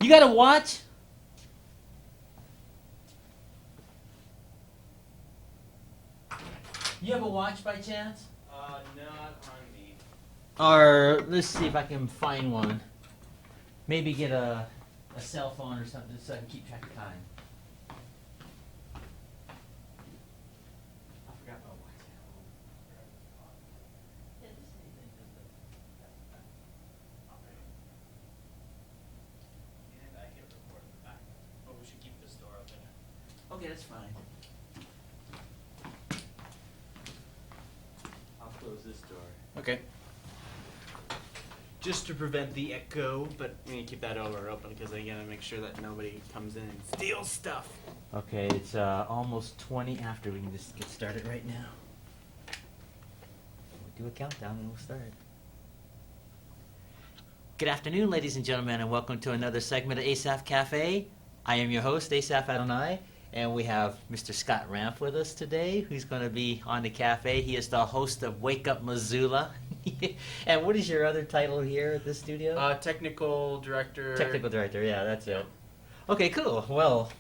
You got a watch? You have a watch by chance? Not on me. Or let's see if I can find one. Maybe get a cell phone or something so I can keep track of time. I forgot my watch at home. Yeah, just anything. And I can record in the back. But we should keep this door open. Okay, that's fine. I'll close this door. Okay. Just to prevent the echo, but we need to keep that door open because I gotta make sure that nobody comes in and steals stuff. Okay, it's almost 20 after. We can just get started right now. We'll do a countdown and we'll start. Good afternoon, ladies and gentlemen, and welcome to another segment of Asaph Cafe. I am your host, Asaph Adonai, and we have Mr. Scott Ranf with us today, who's going to be on the cafe. He is the host of Wake Up Missoula. And what is your other title here at the studio? Technical director. Technical director, yeah, that's it. Okay, cool. Well,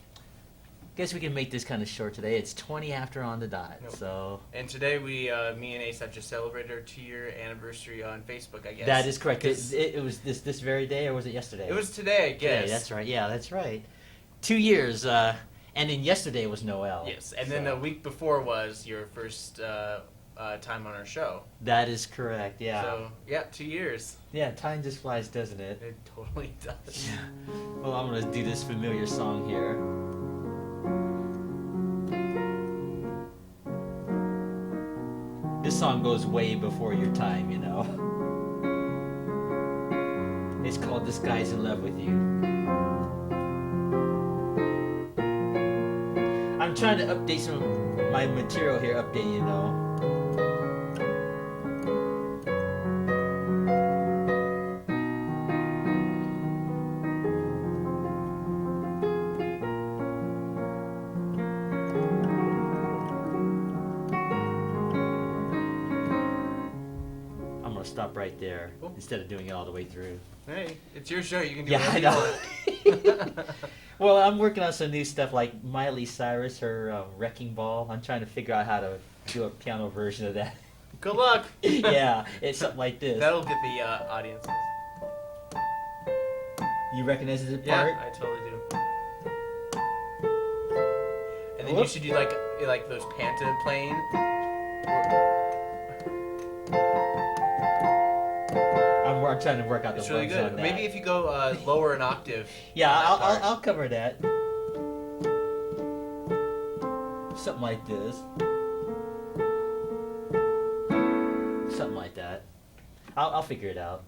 guess we can make this kind of short today. It's 20 after on the dot, Nope. so... And today me and Asaph just celebrated our 2-year anniversary on Facebook, I guess. That is correct. It was this very day, or was it yesterday? It was today, I guess. Today, that's right. Yeah, that's right. 2 years, and then yesterday was Noel. Yes, and then the week before was your first time on our show. That is correct, yeah. So, yeah, 2 years. Yeah, time just flies, doesn't it? It totally does. Yeah. Well, I'm going to do this familiar song here. This song goes way before your time, you know. It's called This Guy's in Love with You. I'm trying to update some of my material here, you know. Stop right there instead of doing it all the way through. Hey, it's your show. You can do whatever you want. Well, I'm working on some new stuff like Miley Cyrus, her Wrecking Ball. I'm trying to figure out how to do a piano version of that. Good luck. Yeah, it's something like this. That'll get the audiences. You recognize this part? Yeah, I totally do. And then you should do like those panta playing. I'm trying to work out the It's really bugs good. on that. Maybe if you go lower an octave. Yeah, I'll cover that. Something like this. Something like that. I'll figure it out.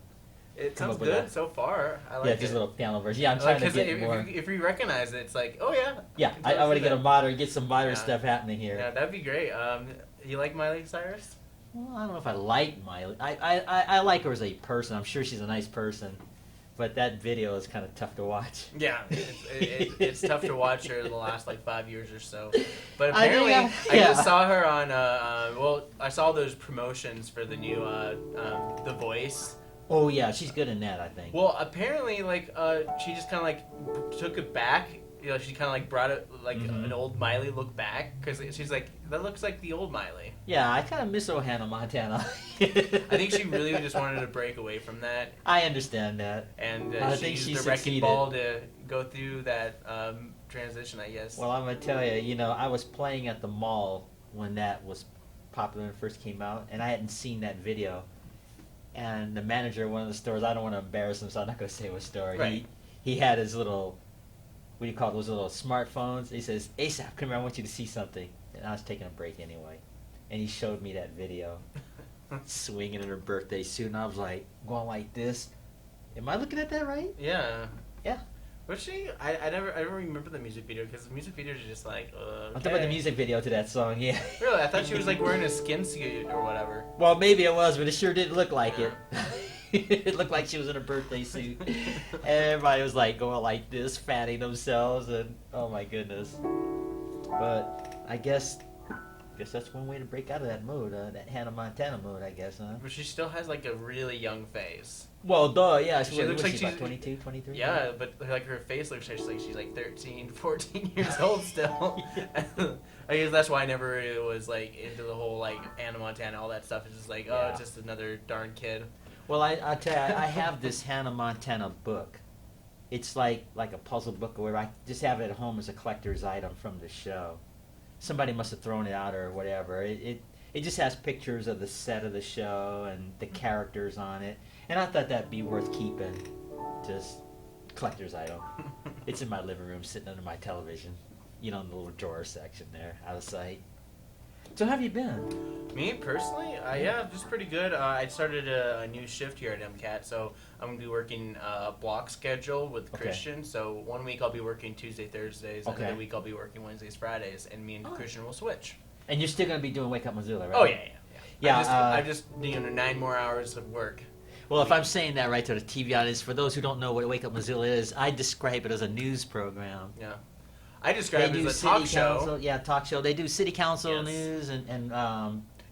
It Come sounds up with good that. so far. I like Yeah, it. just a little piano version. Yeah, I'm trying to get more. If you recognize it, it's like, oh yeah. Yeah, I want to get some modern stuff happening here. Yeah, that'd be great. You like Miley Cyrus? Well, I don't know if I like Miley. I like her as a person. I'm sure she's a nice person. But that video is kind of tough to watch. Yeah, it's tough to watch her the last like 5 years or so. But apparently, I just saw her on. I saw those promotions for the new The Voice. Oh yeah, she's good in that, I think. Well, apparently, she just kind of like took it back. You know, she kind of like brought it like an old Miley look back because she's like, that looks like the old Miley. Yeah, I kind of miss old Hannah Montana. I think she really just wanted to break away from that. I understand that. And she used the wrecking ball to go through that transition, I guess. Well, I'm going to tell you, I was playing at the mall when that was popular when it first came out, and I hadn't seen that video. And the manager of one of the stores, I don't want to embarrass him, so I'm not going to say what store. Right. He had his little, what do you call those little smartphones? He says, Asaph, come here, I want you to see something. And I was taking a break anyway. And he showed me that video, swinging in her birthday suit, and I was like, going like this. Am I looking at that right? Yeah. Yeah. Was she? I never remember the music video because the music videos are just like. Okay. I'm talking about the music video to that song, yeah. Really, I thought she was like wearing a skin suit or whatever. Well, maybe it was, but it sure didn't look like it. It looked like she was in a birthday suit. And everybody was like going like this, fatting themselves, and oh my goodness. But I guess Guess that's one way to break out of that mode, that Hannah Montana mode, I guess, huh? But she still has like a really young face. Well, duh, yeah. She looks like she's she's about 22, 23? Yeah, but like her face looks like she's like 13, 14 years old still. I guess that's why I never really was like into the whole like Hannah Montana, all that stuff. It's just like, oh, it's just another darn kid. Well, I tell you, I have this Hannah Montana book. It's like a puzzle book where I just have it at home as a collector's item from the show. Somebody must have thrown it out or whatever. It just has pictures of the set of the show and the characters on it. And I thought that'd be worth keeping. Just collector's item. It's in my living room sitting under my television. You know, in the little drawer section there, out of sight. So how have you been? Me personally, yeah, just pretty good. I started a new shift here at MCAT, so I'm gonna be working a block schedule with Christian. So 1 week I'll be working Tuesday, Thursdays, and another week I'll be working Wednesdays, Fridays, and me and Christian will switch. And you're still gonna be doing Wake Up Missoula, right? Oh yeah. I just 9 more hours of work. Well, if I'm saying that right to the TV audience, for those who don't know what Wake Up Missoula is, I describe it as a news program. Yeah. I describe it as a talk show. Yeah, talk show. They do city council news and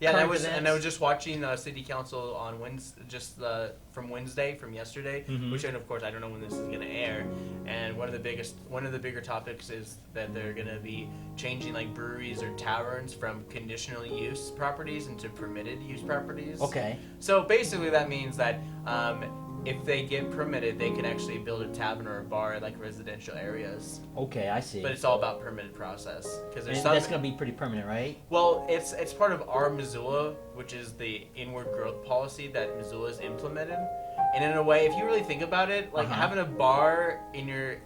yeah, and I was just watching city council on Wednesday, from yesterday, which of course I don't know when this is going to air. And one of the bigger topics is that they're going to be changing like breweries or taverns from conditional use properties into permitted use properties. Okay. So basically that means that if they get permitted, they can actually build a tavern or a bar at like residential areas. Okay, I see. But it's all about permitted process because that's going to be pretty permanent, right? Well, it's part of our Missoula, which is the inward growth policy that Missoula has implemented. And in a way, if you really think about it, like having a bar in your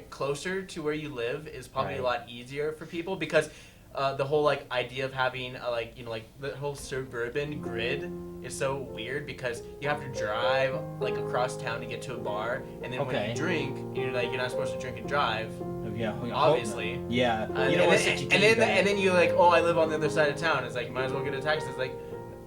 closer to where you live is probably a lot easier for people because the whole like idea of having the whole suburban grid is so weird because you have to drive like across town to get to a bar, and then when you drink, you're not supposed to drink and drive. Yeah, obviously. Yeah. And then you're like, oh, I live on the other side of town. It's like might as well get a taxi. It's like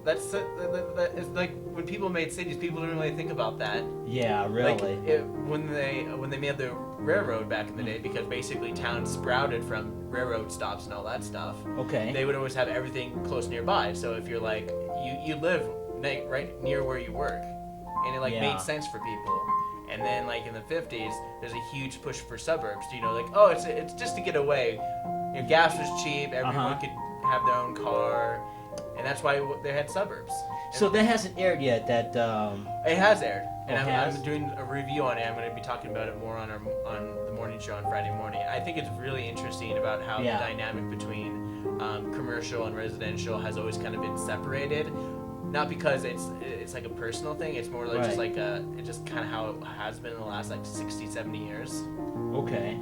it's like when people made cities, people didn't really think about that. Yeah, really. Like when they made the railroad back in the day, because basically towns sprouted from railroad stops and all that stuff. Okay. They would always have everything close nearby. So if you're like you live right near where you work, and it made sense for people. And then like in the 50s, there's a huge push for suburbs. It's just to get away. Gas was cheap. Everyone could have their own car. And that's why they had suburbs. So that hasn't aired yet. It has aired, and I'm doing a review on it. I'm going to be talking about it more on the morning show on Friday morning. I think it's really interesting about how the dynamic between commercial and residential has always kind of been separated. Not because it's like a personal thing. It's more like it's just kind of how it has been in the last like 60, 70 years. Okay.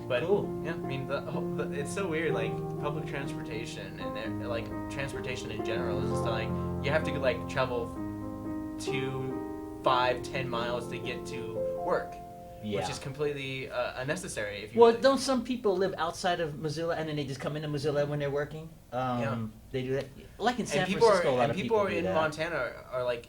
But yeah, I mean, it's so weird. Like public transportation and like transportation in general is just like you have to like travel 2, 5, 10 miles to get to work, which is completely unnecessary. If you don't some people live outside of Missoula and then they just come into Missoula when they're working? They do that. Like in San Francisco, a lot of people do in that. Montana are like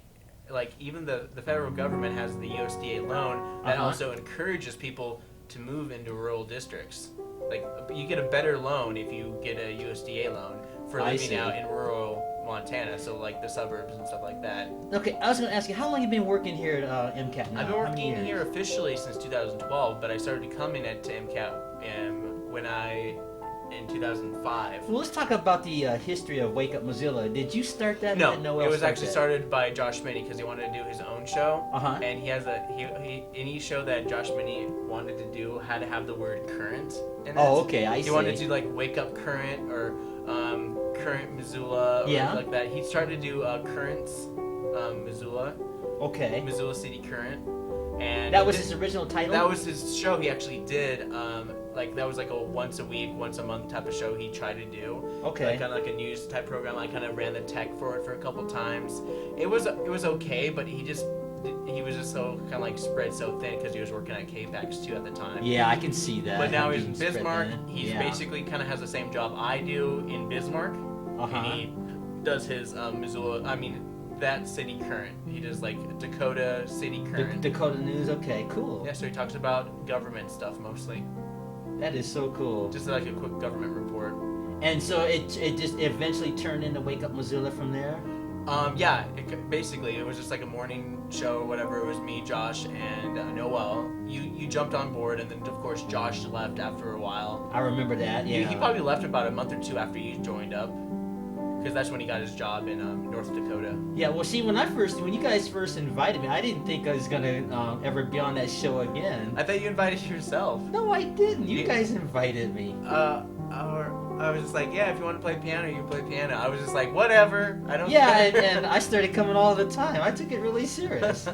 even the federal government has the USDA loan that also encourages people to move into rural districts. Like you get a better loan if you get a USDA loan for living out in rural Montana, so like the suburbs and stuff like that. Okay, I was going to ask you, how long have you been working here at MCAT now? I've been working here officially since 2012, but I started coming to MCAT in 2005. Well, let's talk about the history of Wake Up Missoula. Did you start that? No, it was actually started by Josh Minnie because he wanted to do his own show. And he has any show that Josh Minnie wanted to do had to have the word current in it. Oh, okay, I see. He wanted to do like Wake Up Current or Current Missoula or like that. He started to do Currents Missoula. Okay. Missoula City Current. And that was his original title? That was his show he actually did. That was like a once a week, once a month type of show he tried to do. Okay. Kind of like a news type program. I kind of ran the tech for it for a couple times. It was okay, but he was just so kind of like spread so thin because he was working at K-Pax too at the time. Yeah, I can see that. But now he's in Bismarck. He's basically kind of has the same job I do in Bismarck. And he does his Missoula. I mean, that city current. He does like Dakota City Current. Dakota News. Okay, cool. Yeah, so he talks about government stuff mostly. That is so cool. Just like a quick government report. And so it just eventually turned into Wake Up Missoula from there? Yeah, basically it was just like a morning show or whatever. It was me, Josh, and Noel. You jumped on board, and then of course Josh left after a while. I remember that, yeah. He probably left about a month or two after you joined up, because that's when he got his job in North Dakota. Yeah, well, see, when you guys first invited me, I didn't think I was gonna ever be on that show again. I thought you invited yourself. No, I didn't. You guys invited me. I was just like, yeah, if you want to play piano, you play piano. I was just like, whatever. I don't. Yeah, and I started coming all the time. I took it really serious.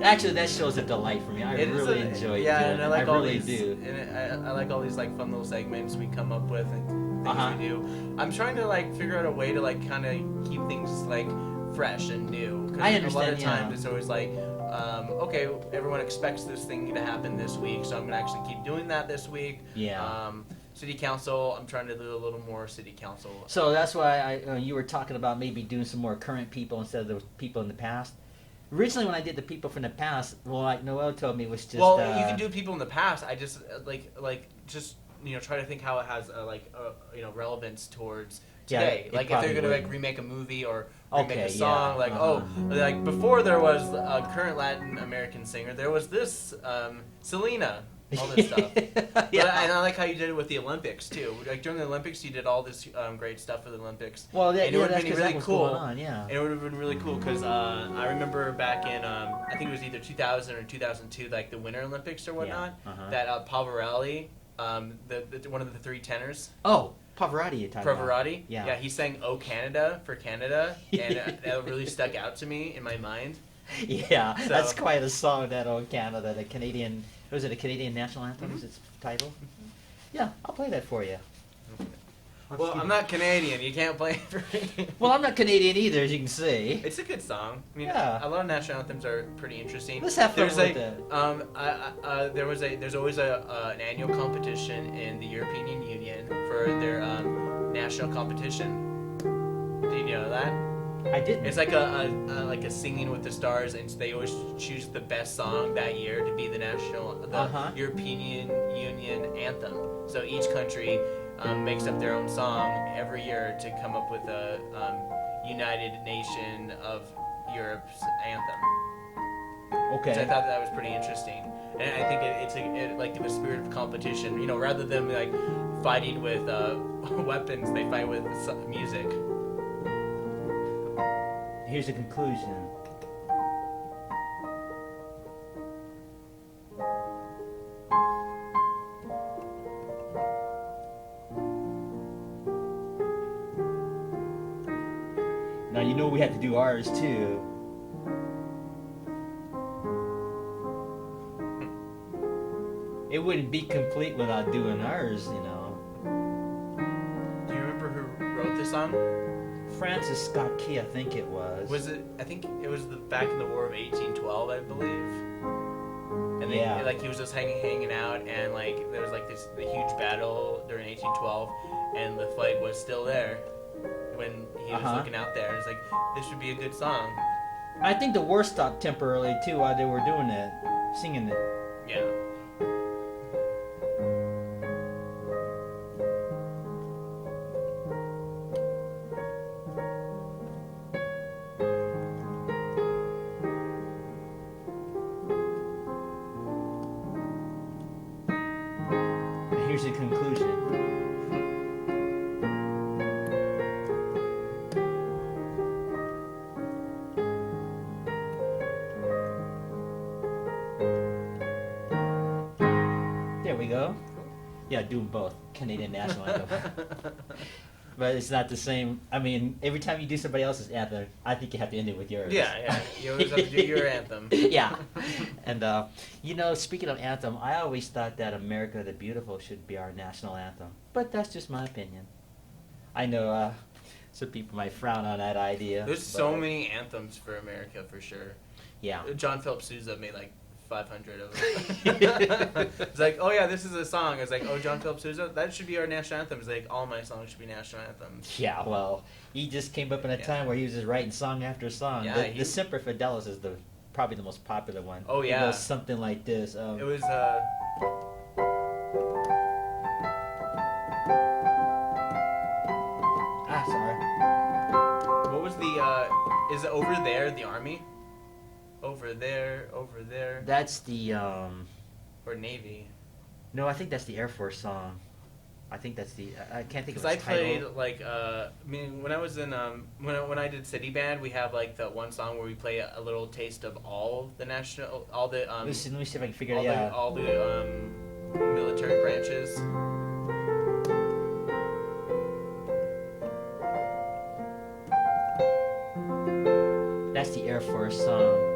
Actually, that show's a delight for me. I really enjoy it. Yeah, and I like all really these. do. And I like all these like fun little segments we come up with and things we do. I'm trying to like figure out a way to like kind of keep things like fresh and new. Cause I understand. A lot of times it's always like, okay, everyone expects this thing to happen this week, so I'm gonna actually keep doing that this week. Yeah. City council, I'm trying to do a little more city council. So that's why you were talking about maybe doing some more current people instead of the people in the past. Originally, when I did the people from the past, well, like Noel told me, it was just. Well, you can do people in the past. I just just try to think how it has relevance towards today. Yeah, like if they're gonna like remake a movie or remake a song, yeah. like before there was a current Latin American singer, there was this Selena. All this stuff. Yeah. And I like how you did it with the Olympics too. Like during the Olympics, you did all this great stuff for the Olympics. Well, and it would have been really cool. On, yeah. And it would have been really cool because I remember back in I think it was either 2000 or 2002, like the Winter Olympics or whatnot. Yeah. That Pavarotti, the one of the three tenors. Oh, Pavarotti, you're talking Pavarotti. Yeah. Yeah, he sang "Oh Canada" for Canada, and that really stuck out to me in my mind. Yeah, So, that's quite a song. That "Oh Canada," the Canadian. Was it a Canadian national anthem? Mm-hmm. Is its title? Mm-hmm. Yeah, I'll play that for you. Well, I'm not Canadian. You can't play it for me. Well, I'm not Canadian either, as you can see. It's a good song. I mean, yeah. A lot of national anthems are pretty interesting. Let's have fun with it. There's always an annual competition in the European Union for their national competition. Did you know that? I didn't. It's like a Singing with the Stars, and they always choose the best song that year to be the European Union anthem. So each country makes up their own song every year to come up with a United Nation of Europe's anthem. Okay. So I thought that was pretty interesting, and I think it's like in the spirit of competition. Rather than like fighting with weapons, they fight with music. Here's the conclusion. Now you know we had to do ours too. It wouldn't be complete without doing ours, Do you remember who wrote this song? Francis Scott Key, I think it was. Was it? I think it was back in the War of 1812, I believe. And he was just hanging out, and like there was like the huge battle during 1812, and the flag was still there when he was looking out there. It's like, this would be a good song. I think the war stopped temporarily too while they were doing it, singing it. Yeah. Here's the conclusion. There we go. Yeah, do them both. Canadian national anthem. But it's not the same. I mean, every time you do somebody else's anthem, I think you have to end it with yours. Yeah. You always have to do your anthem. Yeah. And, speaking of anthem, I always thought that America the Beautiful should be our national anthem. But that's just my opinion. I know some people might frown on that idea. There's so many anthems for America, for sure. Yeah. John Philip Sousa made like 500 of them. It's like, oh yeah, this is a song. It's like, oh, John Philip Sousa, that should be our national anthem. It's like, all my songs should be national anthems. Yeah, well, he just came up in a time where he was just writing song after song. Yeah, the Semper Fidelis is probably the most popular one. Oh yeah. It goes something like this. It was Is it Over There, the Army? Over there, over there. That's the Or Navy. No, I think that's the Air Force song. I think that's the I can't think of Because its I played title. like I mean when I was in when I did city band, we have like the one song where we play a little taste of all the Listen, let me see if I can figure all it out. all the military branches. That's the Air Force song.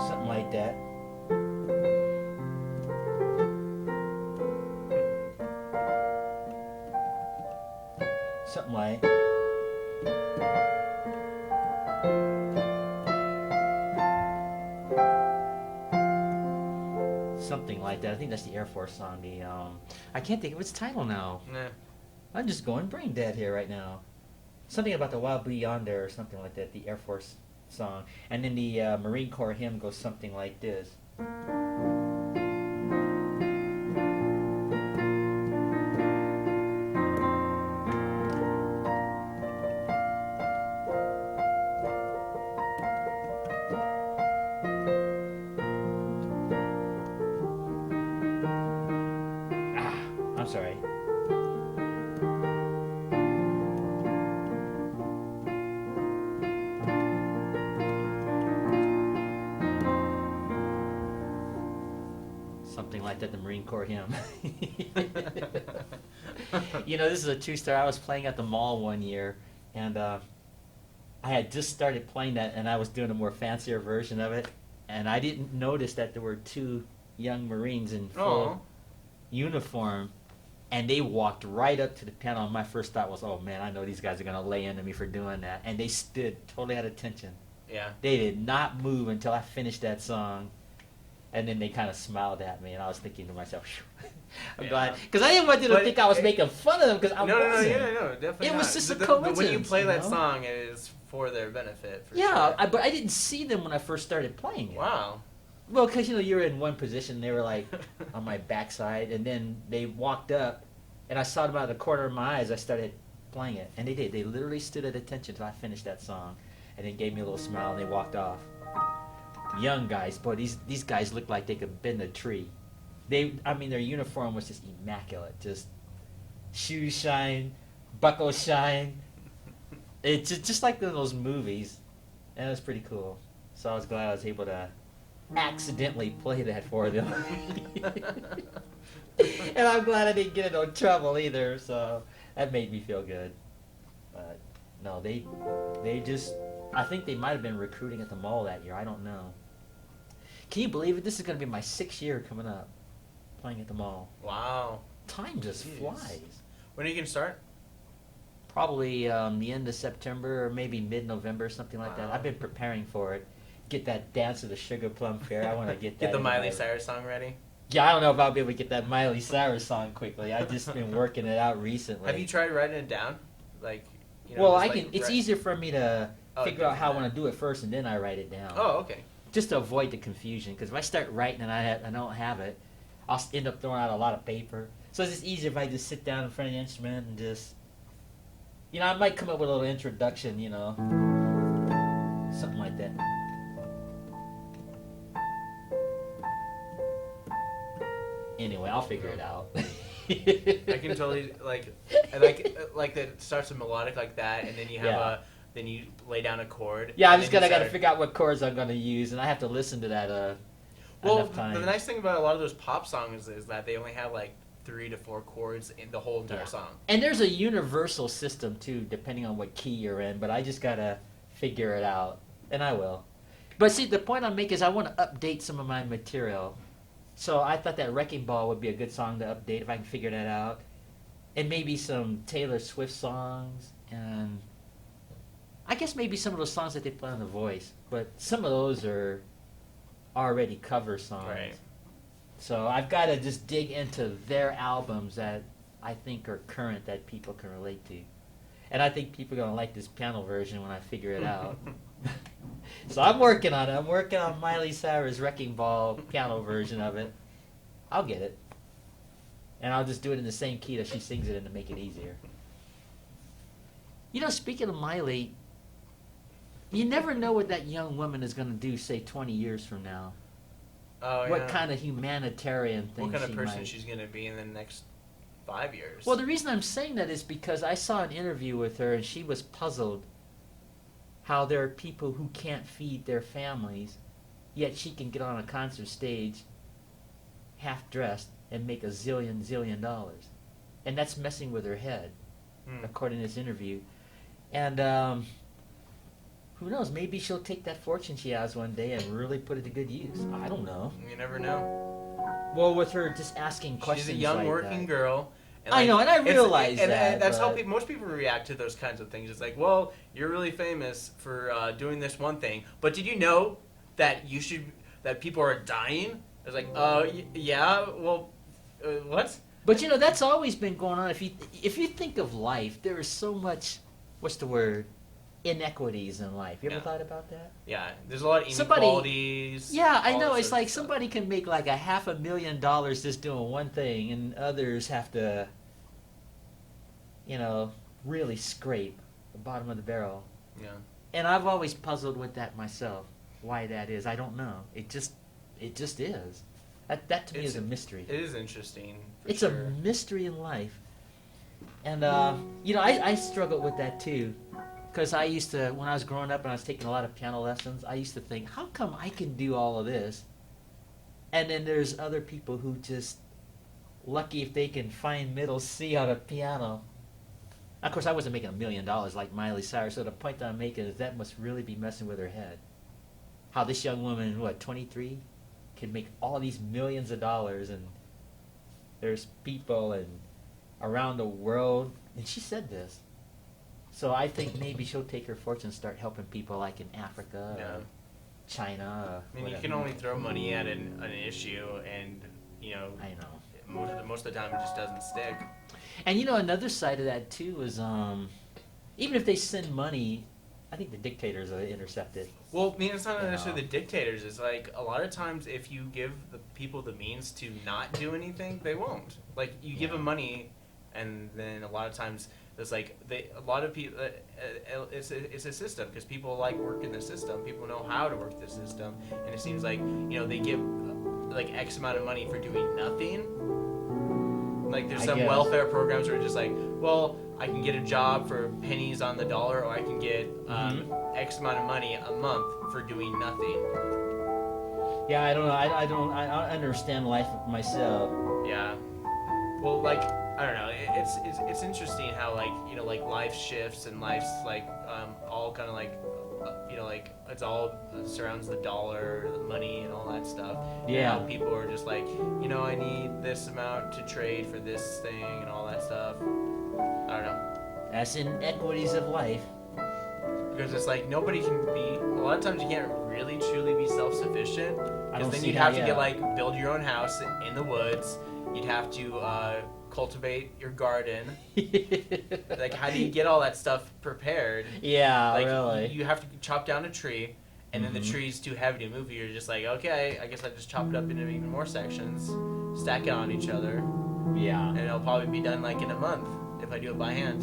Something like that. Something like. Something like that. I think that's the Air Force song. I can't think of its title now. Nah. I'm just going brain dead here right now. Something about the Wild Blue Yonder or something like that. The Air Force song, and then the Marine Corps hymn goes something like this. I'm sorry. Something like that, the Marine Corps hymn. This is a true story. I was playing at the mall one year, and I had just started playing that, and I was doing a more fancier version of it, and I didn't notice that there were two young Marines in full uniform, and they walked right up to the piano, and my first thought was, oh man, I know these guys are going to lay into me for doing that, and they stood totally at attention. Yeah. They did not move until I finished that song. And then they kind of smiled at me, and I was thinking to myself, I'm glad. Because I didn't want them to think I was making fun of them, because I wasn't. No, definitely It not. was just a coincidence. When you play that song, it is for their benefit. For sure. But I didn't see them when I first started playing it. Wow. Well, because, you're in one position, they were like on my backside, and then they walked up, and I saw them out of the corner of my eyes. I started playing it, and they did. They literally stood at attention until I finished that song, and then gave me a little smile, and they walked off. Young guys, boy, these guys looked like they could bend a tree. Their uniform was just immaculate. Just shoes shine, buckles shine. It's just like in those movies, and it was pretty cool. So I was glad I was able to accidentally play that for them. And I'm glad I didn't get in no trouble either, so that made me feel good. But no, they just, I think they might have been recruiting at the mall that year. I don't know. Can you believe it? This is going to be my 6th year coming up, playing at the mall. Wow. Time just flies. When are you going to start? Probably the end of September or maybe mid-November, something like that. I've been preparing for it. Get that Dance of the Sugar Plum Fair. I want to get that. Get the Miley Cyrus song ready? Yeah, I don't know if I'll be able to get that Miley Cyrus song quickly. I've just been working it out recently. Have you tried writing it down? Like, well, I can. It's easier for me to figure out how I want to do it first, and then I write it down. Oh, okay. Just to avoid the confusion, because if I start writing and I don't have it, I'll end up throwing out a lot of paper. So it's just easier if I just sit down in front of the instrument and just, I might come up with a little introduction, something like that. Anyway, I'll figure it out. I can totally like that it starts with melodic like that, and then you have then you lay down a chord. Yeah, I gotta figure out what chords I'm gonna use, and I have to listen to that enough times. The nice thing about a lot of those pop songs is that they only have like 3 to 4 chords in the whole entire song. And there's a universal system too, depending on what key you're in. But I just gotta figure it out, and I will. But see, the point I'm making is I want to update some of my material. So I thought that Wrecking Ball would be a good song to update if I can figure that out. And maybe some Taylor Swift songs, and I guess maybe some of those songs that they play on The Voice. But some of those are already cover songs. Right. So I've got to just dig into their albums that I think are current that people can relate to. And I think people are going to like this piano version when I figure it out. So I'm working on it. I'm working on Miley Cyrus' Wrecking Ball piano version of it. I'll get it. And I'll just do it in the same key that she sings it in to make it easier. You know, speaking of Miley, you never know what that young woman is going to do, say, 20 years from now. Oh, what kind of humanitarian thing what kind of person might... she's going to be in the next 5 years. Well, the reason I'm saying that is because I saw an interview with her and she was puzzled how there are people who can't feed their families, yet she can get on a concert stage half dressed and make a zillion dollars. And that's messing with her head, according to this interview. And who knows, maybe she'll take that fortune she has one day and really put it to good use. I don't know. You never know. Well, with her just asking questions. She's a young like working that. girl. And I know, and I realize and that. that's how most people react to those kinds of things. It's like, well, you're really famous for doing this one thing, but did you know that that people are dying? It's like, yeah, well, what? But you know, that's always been going on. If you think of life, there is so much, what's the word? Inequities in life. You ever thought about that? Yeah, there's a lot of inequalities. Yeah, I know. It's like somebody can make like $500,000 just doing one thing, and others have to, really scrape the bottom of the barrel. Yeah. And I've always puzzled with that myself. Why that is, I don't know. It just is. That to me is a mystery. It is interesting. It's a mystery in life. And I struggled with that too. Because I used to, when I was growing up and I was taking a lot of piano lessons, I used to think, how come I can do all of this? And then there's other people who just lucky if they can find middle C on a piano. Of course, I wasn't making $1 million like Miley Cyrus, so the point that I'm making is that must really be messing with her head. How this young woman, 23, can make all these millions of dollars, and there's people and around the world, and she said this. So I think maybe she'll take her fortune and start helping people like in Africa or China. I mean, you can only throw money at an issue, and I know. Most of the time it just doesn't stick. And another side of that too is even if they send money, I think the dictators will intercept it. Well, I mean, it's not necessarily the dictators. It's like a lot of times if you give the people the means to not do anything, they won't. Like you give them money, and then a lot of times. It's like a lot of people. It's a system because people like working the system. People know how to work the system, and it seems like they give like X amount of money for doing nothing. Like there's some welfare programs where it's just like, well, I can get a job for pennies on the dollar, or I can get X amount of money a month for doing nothing. Yeah, I don't know. I don't understand life myself. Yeah. Well, like. I don't know. It's interesting how like life shifts and life's like all kind of like it's all surrounds the dollar, the money, and all that stuff. Yeah. And how people are just like I need this amount to trade for this thing and all that stuff. I don't know. That's inequities of life. Because it's like nobody can be. A lot of times you can't really truly be self-sufficient. Because then you'd have to get build your own house in the woods. You'd have to cultivate your garden. Like, how do you get all that stuff prepared? Yeah, like, really. You have to chop down a tree, and then the tree's too heavy to move. You're just like, okay, I guess I just chop it up into even more sections, stack it on each other. Yeah. And it'll probably be done like in a month if I do it by hand.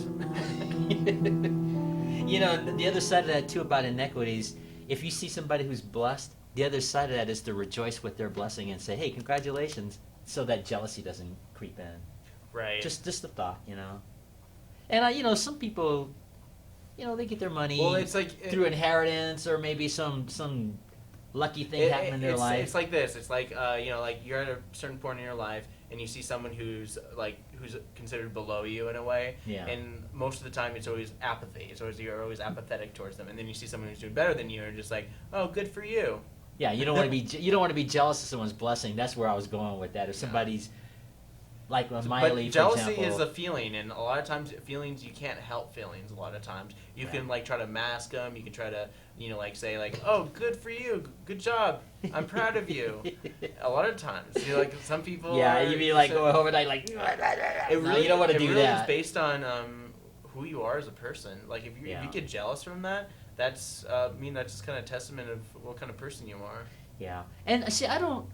The other side of that too about inequities, if you see somebody who's blessed, the other side of that is to rejoice with their blessing and say, hey, congratulations, so that jealousy doesn't creep in. Right. Just a thought, And some people, they get their money it's like through inheritance or maybe some lucky thing happened in their life. It's like this. It's like like you're at a certain point in your life and you see someone who's considered below you in a way. Yeah. And most of the time it's always apathy. You're always apathetic towards them. And then you see someone who's doing better than you and just like, oh, good for you. Yeah, you don't want to be jealous of someone's blessing. That's where I was going with that. If somebody's like Miley, but jealousy for example, is a feeling, and a lot of times feelings you can't help feelings. A lot of times you can try to mask them. You can try to say oh, good for you, good job, I'm proud of you. A lot of times some people. Yeah, you'd be overnight like. It really, you don't want to do that. It's based on who you are as a person. Like if you get jealous from that, that's that's just kind of testament of what kind of person you are. Yeah, and see, I don't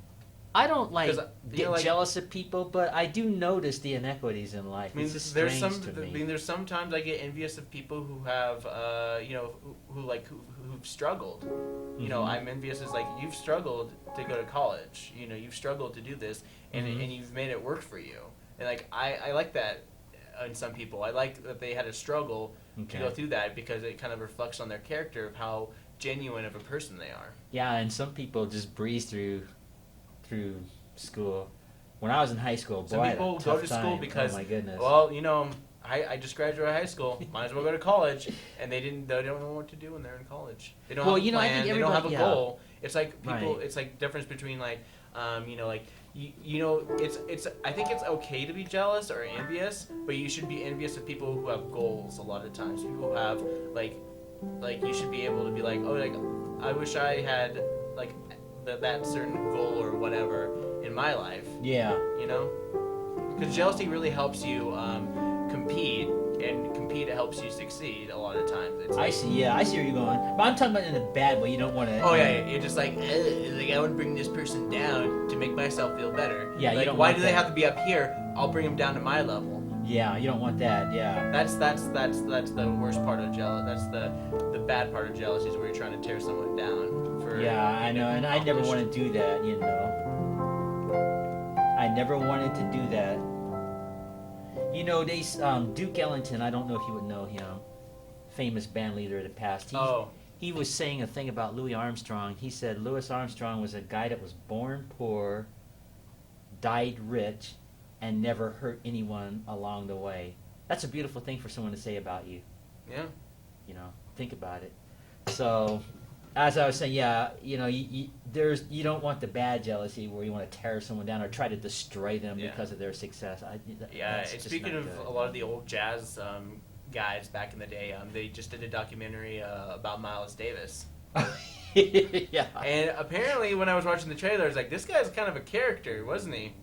I don't like 'Cause, get like, jealous of people, but I do notice the inequities in life. I mean, It's just there's strange to me. I mean, there's sometimes I get envious of people who have, who've struggled. You know, I'm envious as like you've struggled to go to college. You know, you've struggled to do this, and you've made it work for you. And like I like that in some people. I like that they had a struggle to go through that because it kind of reflects on their character of how genuine of a person they are. Yeah, and some people just breeze through school. When I was in high school, boy, Some people go to school because, oh my goodness. well, you know, I just graduated high school. Might as well go to college, and they don't know what to do when they're in college. They don't have a plan. They don't have a goal. It's like people. Right. It's like difference between like, it's. I think it's okay to be jealous or envious, but you should be envious of people who have goals. A lot of times, people who have like you should be able to be like, oh, like I wish I had like that certain goal or whatever in my life. Yeah. You know, because jealousy really helps you compete, and compete helps you succeed a lot of times. It's like, I see where you're going, but I'm talking about in a bad way. You don't want to. Oh yeah, you're just like I want to bring this person down to make myself feel better. Yeah, like, you don't why want do they have to be up here? I'll bring them down to my level. Yeah, you don't want that. Yeah. That's the worst part of jealousy. That's the bad part of jealousy is where you're trying to tear someone down. Yeah, I know, and I never want to do that. You know, I never wanted to do that. You know, they Duke Ellington. I don't know if you would know him, famous band leader of the past. He was saying a thing about Louis Armstrong. He said Louis Armstrong was a guy that was born poor, died rich, and never hurt anyone along the way. That's a beautiful thing for someone to say about you. Yeah. You know, think about it. So, as I was saying, yeah, you know, you don't want the bad jealousy where you want to tear someone down or try to destroy them because of their success. Speaking of a lot of the old jazz guys back in the day, they just did a documentary about Miles Davis. Yeah. And apparently, when I was watching the trailer, I was like, this guy's kind of a character, wasn't he?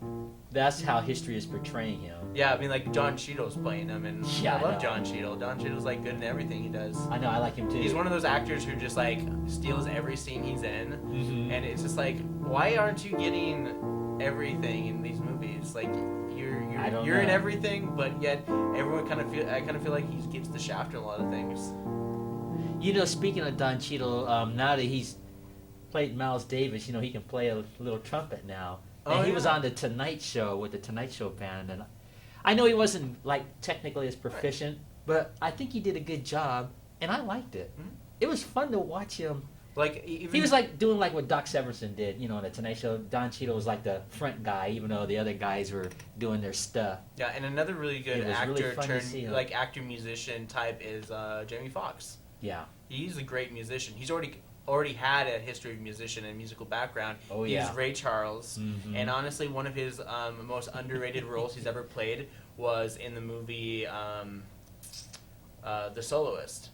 That's how history is portraying him. Yeah, I mean, like, John Cheadle's playing him, and I love John Cheadle. John Cheadle's, like, good in everything he does. I know, I like him, too. He's one of those actors who just, like, steals every scene he's in, and it's just like, why aren't you getting everything in these movies? Like, you're in everything, but yet everyone I kind of feel like he gets the shaft in a lot of things. You know, speaking of Don Cheadle, now that he's played Miles Davis, you know, he can play a little trumpet now. And he was on the Tonight Show with the Tonight Show band, and I know he wasn't like technically as proficient, but I think he did a good job, and I liked it. Mm-hmm. It was fun to watch him. Like he was like doing like what Doc Severinsen did, you know, on the Tonight Show. Don Cheadle was like the front guy, even though the other guys were doing their stuff. Yeah, and another really good actor turned like actor musician type is Jamie Foxx. Yeah, he's a great musician. He's already had a history of musician and musical background. Oh, he was Ray Charles, and honestly, one of his most underrated roles he's ever played was in the movie The Soloist.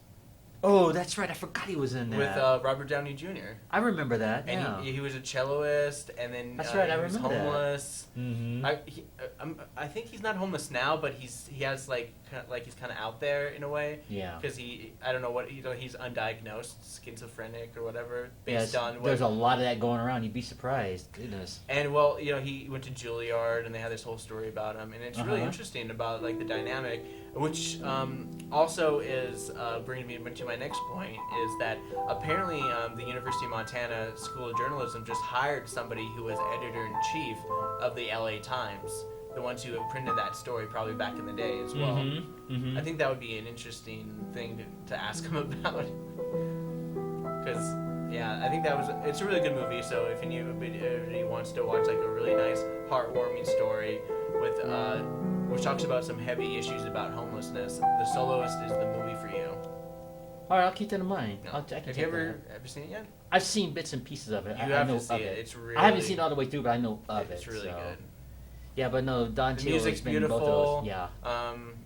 Oh, that's right. I forgot he was in that. With Robert Downey Jr. I remember that. And yeah. he was a celloist, and then that's right. I he was remember homeless. That. Mm-hmm. I think he's not homeless now, but he has like he's kind of out there in a way. Yeah. Because I don't know what he's undiagnosed, schizophrenic or whatever. Based on there's a lot of that going around. You'd be surprised. Goodness. And well, you know, he went to Juilliard, and they had this whole story about him, and it's really interesting about like the dynamic, which also is bringing me to my next point is that apparently the University of Montana School of Journalism just hired somebody who was editor-in-chief of the LA Times, the ones who have printed that story probably back in the day as well. I think that would be an interesting thing to ask him about. Because, yeah, I think it's a really good movie, so if anybody wants to watch like a really nice, heartwarming story with which talks about some heavy issues about homelessness, The Soloist is the movie for you. All right, I'll keep that in mind. No. Have you ever seen it yet? I've seen bits and pieces of it. You have to see it. It's really. I haven't seen it all the way through, but I know of it. It's really good. Yeah, but no, Don Cheadle. The music's beautiful. Yeah.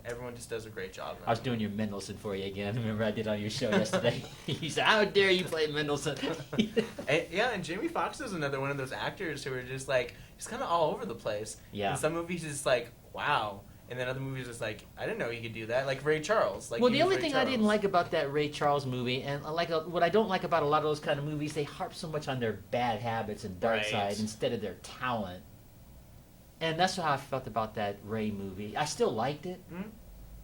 Everyone just does a great job. I was doing your Mendelssohn for you again. Remember I did on your show yesterday? He said, "How dare you play Mendelssohn?" and Jamie Foxx is another one of those actors who are just like he's kind of all over the place. Yeah. In some movies, it's like wow. And then other movies is like, I didn't know he could do that. Like Ray Charles. Like Well, he the was only Ray thing I Charles. didn't like about that Ray Charles movie, and what I don't like about a lot of those kind of movies, they harp so much on their bad habits and dark Right. side instead of their talent. And that's how I felt about that Ray movie. I still liked it,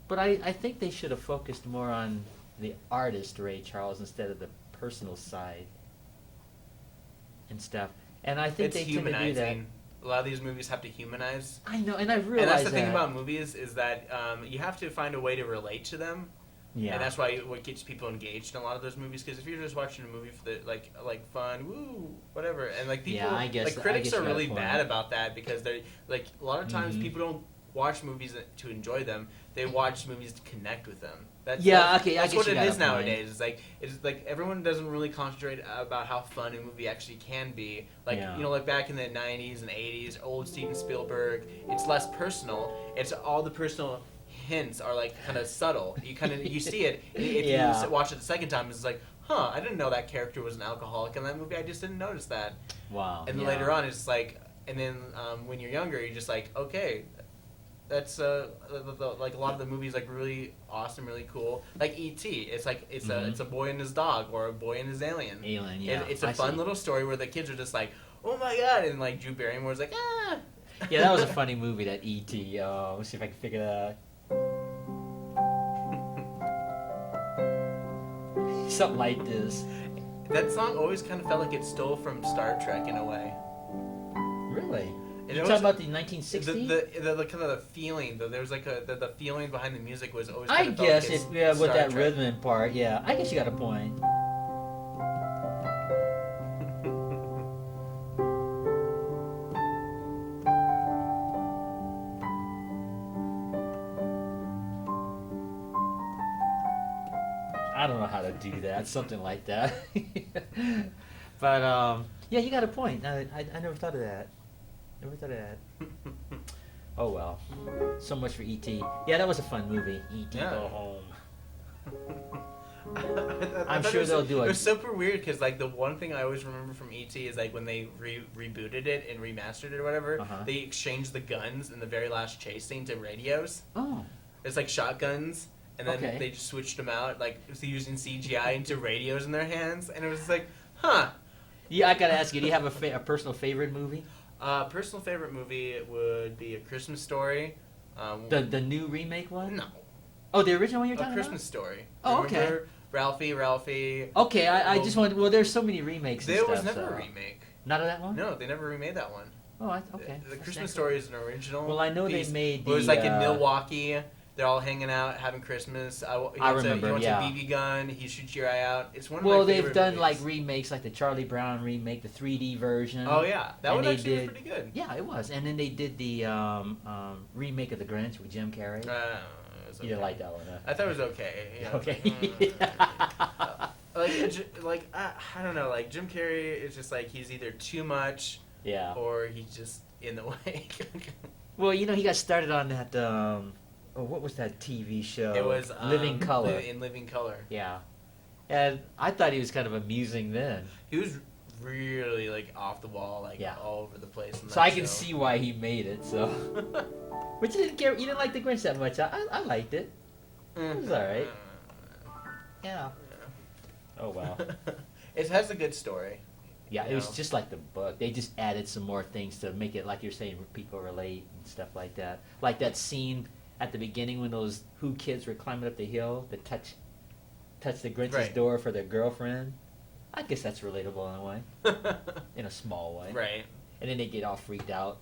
but I think they should have focused more on the artist Ray Charles instead of the personal side and stuff. And I think It's they tend to do that. humanizing. A lot of these movies have to humanize. I know, and I realize And that's the thing that. about movies is that you have to find a way to relate to them. Yeah. And that's why what gets people engaged in a lot of those movies. Because if you're just watching a movie for the like fun, woo, whatever, and like people, Yeah, I guess- like I critics guess are you got a really point. bad about that because they're like a lot of times Mhm. people don't watch movies to enjoy them. They watch movies to connect with them. That's Okay, I That's guess what you it got a is point. nowadays. It's like everyone doesn't really concentrate about how fun a movie actually can be. Like Yeah. like back in the '90s and '80s, old Steven Spielberg. It's less personal. It's all the personal hints are like kind of subtle. You see it. And if Yeah. you watch it the second time, it's like, huh, I didn't know that character was an alcoholic in that movie. I just didn't notice that. Wow. And then yeah. later on, it's like, and then when you're younger, you're just like, okay, that's like a lot of the movies like really awesome, really cool. Like E.T. It's like it's a boy and his dog or a boy and his alien. Alien, yeah. It's a I fun see. little story where the kids are just like, oh my god, and like Drew Barrymore's like, ah. Yeah, that was a funny movie, that E.T. Let's see if I can figure that out. Something like this. That song always kind of felt like it stole from Star Trek in a way. Really? And You it talking was- about the 1960s? The kind of the feeling, there was like the feeling behind the music was always. I kind of felt guess like it's with Star that Trek. rhythm part. Yeah, I guess you got a point. I don't know how to do that. Something like that. But yeah, you got a point. I never thought of that. Never thought of that. Oh well. So much for E.T. Yeah, that was a fun movie. E.T. Yeah. Go Home. I'm sure they'll do it. it. It was super weird because like the one thing I always remember from ET is like when they rebooted it and remastered it or whatever, they exchanged the guns in the very last chase scene to radios. Oh. It's like shotguns, and then Okay. they just switched them out, like using CGI into radios in their hands, and it was just like, huh. Yeah, I gotta ask you. Do you have a personal favorite movie? Personal favorite movie would be A Christmas Story. The new remake one? No, Oh, the original one you're A talking Christmas Story. Oh, okay. Remember Ralphie. about? Okay, I Well, just wanted. Well, there's so many remakes. And There stuff, was never so. a remake. Not of that one. No, they never remade that one. Oh, okay. The That's Christmas next. Story is an original. Well, I know piece. they made It was the, like in Milwaukee. They're all hanging out, having Christmas. He remember, wants yeah. a BB gun. He shoots your eye out. It's one of Well, my they've favorite done movies. like remakes, like the Charlie Brown remake, the 3D version. Oh yeah, that And one they actually did- was pretty good. Yeah, it was. And then they did the remake of The Grinch with Jim Carrey. It was You didn't okay. like that one, huh? I thought it was okay. You know, Okay. I don't know. Like Jim Carrey is just like he's either too much Yeah. or he's just in the way. Well, you know, he got started on that. What was that TV show? It was Living Color. In Living Color. Yeah. And I thought he was kind of amusing then. He was really like off the wall, like Yeah. all over the place. In So that I can show. see why he made it. So, but you didn't care. You didn't like the Grinch that much. I liked it. It was all right. Yeah. Oh well. It has a good story. Yeah, You it was know. just like the book. They just added some more things to make it, like you're saying, where people relate and stuff like that. Like that scene at the beginning when those kids were climbing up the hill to touch the Grinch's Right. door for their girlfriend. I guess that's relatable in a way, in a small way. Right. And then they get all freaked out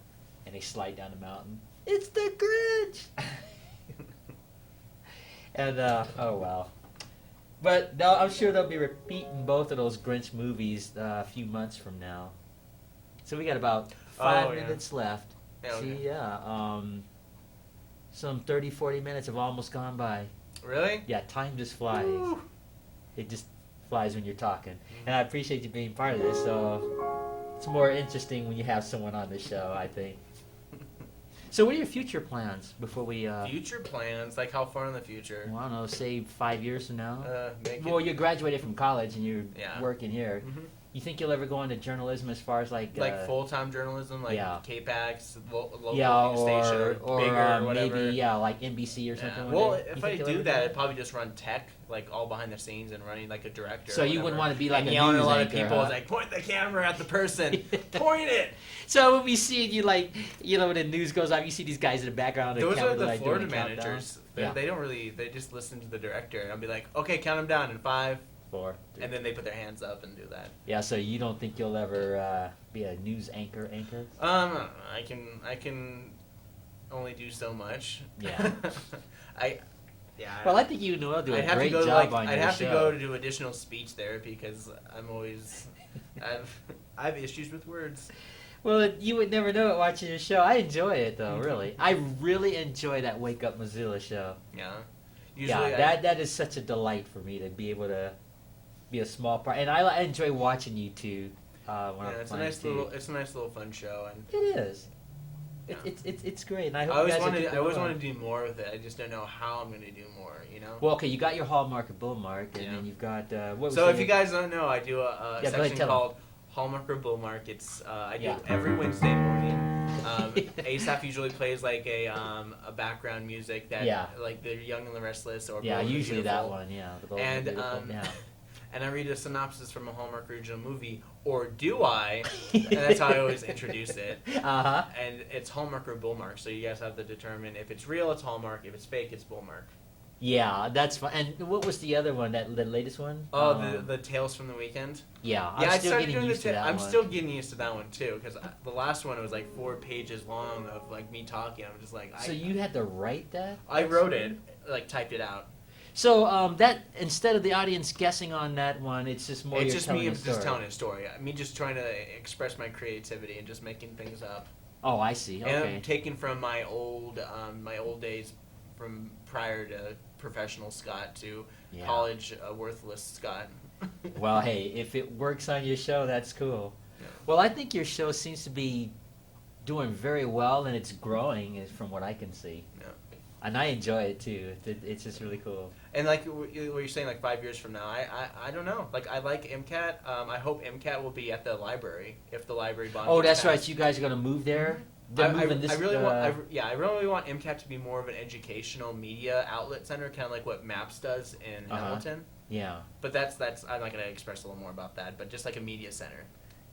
and they slide down the mountain. It's the Grinch. And oh well. But I'm sure they'll be repeating both of those Grinch movies a few months from now. So we got about 5 Oh, yeah. minutes left. Yeah, okay. See, some 30, 40 minutes have almost gone by. Really? Yeah, time just flies. Woo. It just flies when you're talking. And I appreciate you being part of this. So it's more interesting when you have someone on the show, I think. So what are your future plans before we... Future plans, like how far in the future? well, I don't know, say 5 years from now? Make Well, it, you graduated from college and you're Yeah. working here. Mhm. You think you'll ever go into journalism as far as like full-time journalism, like yeah. KPAX, local yeah, station, or bigger, or whatever. maybe like NBC or something. Yeah. Well, if I do that, I'd probably just run tech, like all behind the scenes and running like a director. So you wouldn't want to be like a yelling news at a lot anchor, of people. huh? It's like point the camera at the person, point it. So when we see you like, when the news goes off, you see these guys in the background. Those are the like, Florida managers. Yeah. They don't really. They just listen to the director, and I'll be like, okay, count them down in 5, 4, 3. And then they put their hands up and do that. Yeah. So you don't think you'll ever be a news anchor? I can only do so much. Yeah. Well, I think you know I'll do a I'd have great to go job to, on your I'd have show. to go to do additional speech therapy because I'm always I have issues with words. Well, you would never know it watching your show. I enjoy it though, really. I really enjoy that Wake Up Missoula show. Yeah. Usually that is such a delight for me to be able to be a small part, and I enjoy watching you two. When I'm it's playing it's a nice little fun show, and it is. Yeah. It's great, and I hope I always you guys want to do more with it. I just don't know how I'm going to do more. Well, okay, you got your Hallmark or Bullmark, and then you've got what was So if you guys don't know, I do a section tell called Hallmark or Bullmark. It's I do every Wednesday morning. Asaph usually plays like a background music that like the Young and the Restless or Bold and usually Beautiful. that one, the Bold And Beautiful, and I read a synopsis from a Hallmark original movie, or do I? And that's how I always introduce it. And it's Hallmark or Bullmark, so you guys have to determine if it's real, it's Hallmark. If it's fake, it's Bullmark. Yeah, that's fun. And what was the other one? The latest one? Oh, the Tales from the Weekend. Yeah, I'm still getting used to that one. I'm still getting used to that one too, because the last one was like 4 pages long of like me talking. I'm just like. So you had to write that? I wrote it, like typed it out. So that instead of the audience guessing on that one, it's just more. It's just me just telling a story. Me just trying to express my creativity and just making things up. Oh, I see. Okay. And I'm taking from my old days, from prior to professional Scott to college worthless Scott. Well, hey, if it works on your show, that's cool. Yeah. Well, I think your show seems to be doing very well, and it's growing, from what I can see. Yeah. And I enjoy it too. It's just really cool. And like what you're saying, like 5 years from now, I don't know. Like I like MCAT. I hope MCAT will be at the library if the library bond. Oh, that's right. You guys are gonna move there. I really want MCAT to be more of an educational media outlet center, kind of like what MAPS does in Hamilton. Yeah. But that's I'm not gonna express a little more about that. But just like a media center.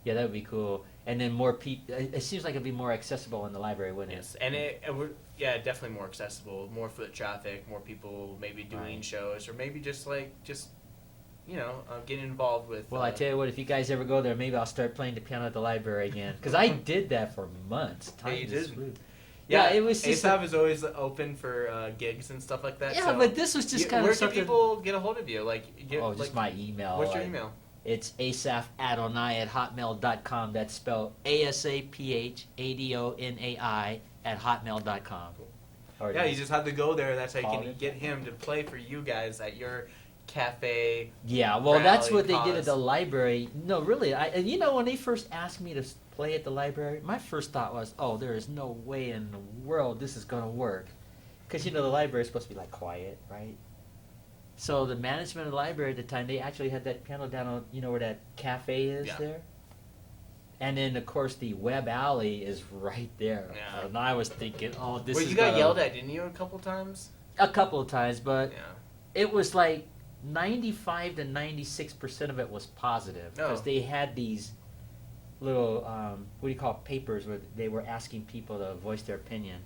Yeah, that would be cool. And then more people. It seems like it'd be more accessible in the library, wouldn't it? Yes, and definitely more accessible, more foot traffic, more people maybe doing shows, or maybe just getting involved with. Well, I tell you what, if you guys ever go there, maybe I'll start playing the piano at the library again. Because I did that for months. Yeah, it was just. ASAP is always open for gigs and stuff like that. Yeah, so but this was just kind of something. Where can people get a hold of you? Just my email. What's your email? It's asaphdonai@hotmail.com. That's spelled ASAPHADONAI@hotmail.com. Yeah, you just have to go there. That's how you can get him to play for you guys at your cafe. Yeah, well, that's what they did at the library. No, really, when they first asked me to play at the library, my first thought was, oh, there is no way in the world this is going to work. Because, the library is supposed to be, like, quiet, right? So the management of the library at the time, they actually had that piano down on, where that cafe is there? And then, of course, the web alley is right there. Yeah. And I was thinking, oh, this is you got yelled at, didn't you, a couple times? A couple of times, but it was like 95 to 96% of it was positive. Because they had these little, papers where they were asking people to voice their opinion.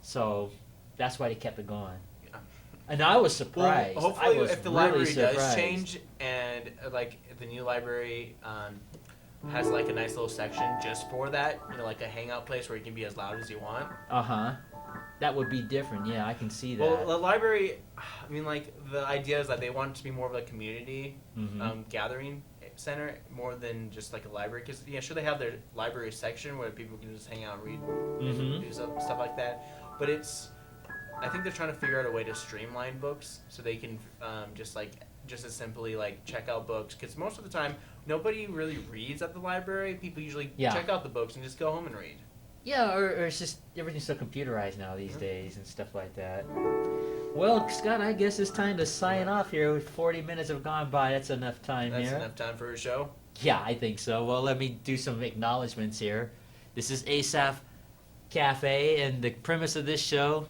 So that's why they kept it going. And I was surprised. Well, hopefully, if the library surprised. does change and like the new library has like a nice little section just for that, like a hangout place where you can be as loud as you want. That would be different. Yeah, I can see that. Well, the library, the idea is that they want it to be more of a community gathering center more than just like a library. Because sure they have their library section where people can just hang out and read, do stuff like that. But I think they're trying to figure out a way to streamline books so they can just as simply check out books, because most of the time nobody really reads at the library. People usually check out the books and just go home and read. Yeah, or it's just everything's so computerized now these days and stuff like that. Well, Scott, I guess it's time to sign off here. 40 minutes have gone by. That's enough time That's here. enough time for a show. Yeah, I think so. Well, let me do some acknowledgments here. This is Asaph Cafe, and the premise of this show,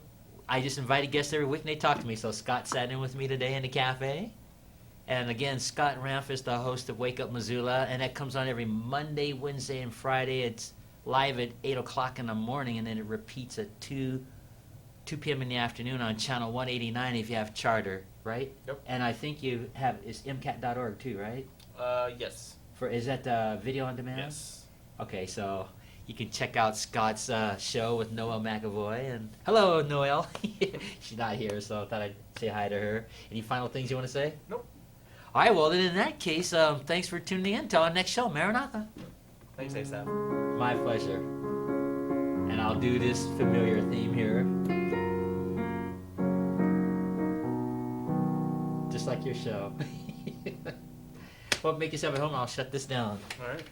I just invited guests every week and they talk to me. So Scott sat in with me today in the cafe. And again, Scott Ranf is the host of Wake Up Missoula, and that comes on every Monday, Wednesday, and Friday. It's live at 8 o'clock in the morning, and then it repeats at 2 p.m. in the afternoon on channel 189 if you have charter, right? Yep. And I think you have, it's mcat.org too, right? Yes. Is that video on demand? Yes. Okay, so you can check out Scott's show with Noelle McAvoy. And hello, Noelle. She's not here, so I thought I'd say hi to her. Any final things you want to say? Nope. All right, well, then in that case, thanks for tuning in to our next show, Maranatha. Thanks, Asaph. My pleasure. And I'll do this familiar theme here. Just like your show. Well, make yourself at home. I'll shut this down. All right.